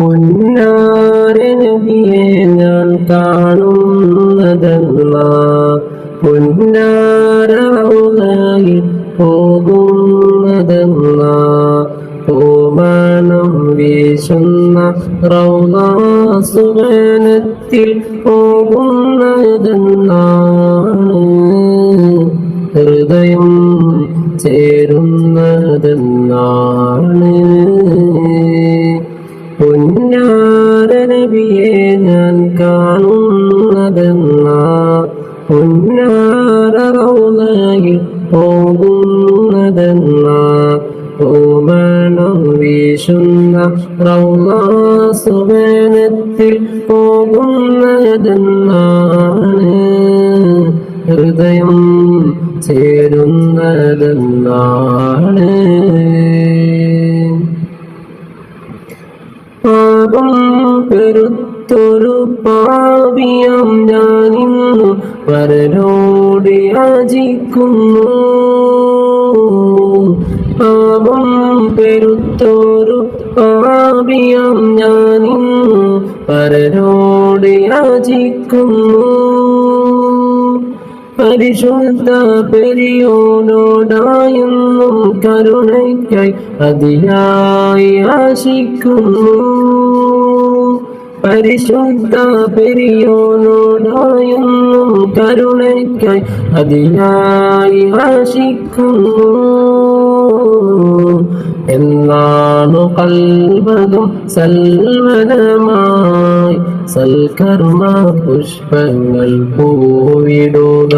പൊന്നാര നബിയെ ഞാൻ കാണുന്നതല്ലാ, പൊന്നാര റൗളയിൽ പോകുന്നതല്ലാ, പൂമണം വീശുന്ന റൗളാ സുവനത്തിൽ പോകുന്നതെന്നാണ്, ഹൃദയം ചേരുന്നതെന്നാണ്. പൊന്നാര നബിയെ ഞാൻ കാണുന്നതെന്നാ, പൊന്നാര റൗളയിൽ പോകുന്നതെന്നാ, പൂമണം വീശുന്ന റൗളാ സുവനത്തിൽ പോകുന്നതെന്നാണ്, ഹൃദയം ചേരുന്നതെന്നാണ്. പാപം പെരുത്തൊരു പാപിയാം ഞാനിന്നു പരരോട് യാചിക്കുന്നു, പാപം പെരുത്തൊരു പാപിയാം ഞാനിന്നു പരരോട് യാചിക്കുന്നു, പരിശുദ്ധ പെരിയോനോടായെന്നും കരുണയ്ക്കായി അതിയായി ആശിക്കുന്നു, പരിശുദ്ധ പെരിയോനോടായെന്നും കരുണയ്ക്കായി അതിയായി ആശിക്കുന്നു. എന്നാണു കൽബകം സൽവനമായി സൽക്കർമ്മ പുഷ്പങ്ങൾ പൂവിടുക,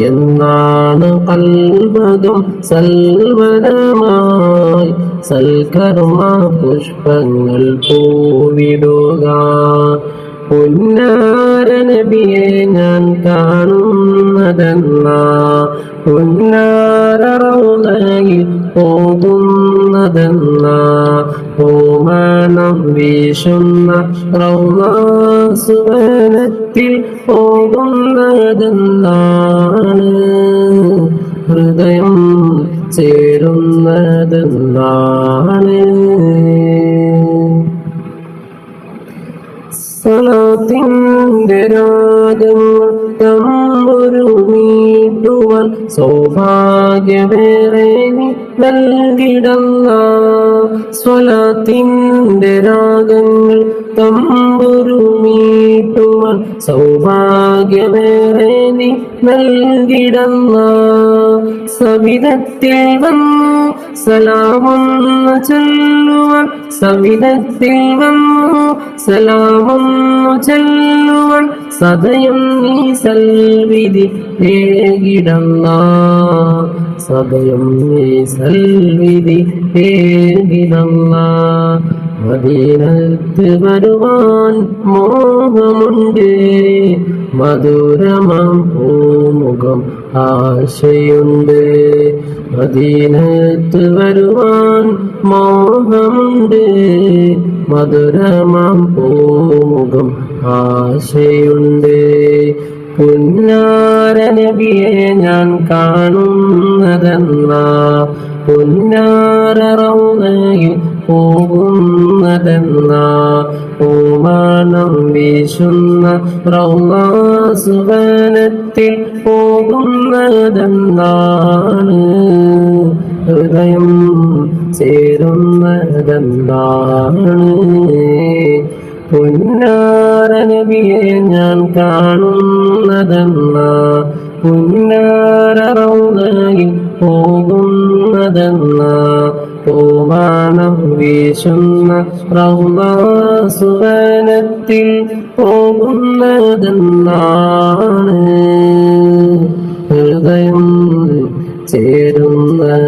എന്നാണ് കൽബകം സൽവനമായി സൽക്കർമ്മ പുഷ്പങ്ങൾ പൂവിടുക. പൊന്നാര നബിയെ ഞാൻ കാണുന്നതെന്നാ, പൊന്നാര റൗളയിൽ പോകുന്നതെന്നാ, പൂമണം വീശുന്ന റൗളാ സുവനത്തിൽ പോകുന്നതെന്നാണ്, ഹൃദയം ചേരുന്നതെന്നാണ്. സ്വലാത്തിന്റെ രാഗങ്ങൾ തമ്പുരു മീട്ടുവാൻ സൗഭാഗ്യമേറെ നൽകിടല്ലാ, സ്വലാത്തിന്റെ രാഗങ്ങൾ തമ്പുരു മീട്ടുവാൻ സൗഭാഗ്യമേറെ നൽകിടല്ലാ, സവിധത്തിൽ വന്നു സലാമൊന്നു ചൊല്ലുവാൻ, സവിധത്തിൽ വന്നു സലാമൊന്നു ചൊല്ലുവാൻ സദയം നീ സൽവിധി ഏകിടല്ലാ, സദയം നീ സൽവിധി ഏകിടല്ലാ. മദീനത്ത് വരുവാൻ മോഹമുണ്ട്, മധുരമാം പൂമുഖം ആശയുണ്ട്, മദീനത്ത് വരുവാൻ മോഹമുണ്ട്, മധുരമാം പൂമുഖം ആശയുണ്ട്. പൊന്നാര നബിയെ ഞാൻ കാണുന്നതെന്നാ, പൊന്നാര റൗളയിൽ പോകുന്നതെന്നാ, പൂമണം വീശുന്ന റൗളാ സുവനത്തിൽ പോകുന്നതെന്നാണ്, ഹൃദയം ചേരുന്നതെന്നാണ്. പൊന്നാര നബിയെ ഞാൻ കാണുന്നതെന്നാ, പൊന്നാര റൗളയിൽ പോകുന്നതെന്നാ, പൂമണം വീശുന്ന റൗളാ സുവനത്തിൽ പോകുന്നതെന്നാണ്, ഹൃദയം ചേരുന്നതെന്നാണ്.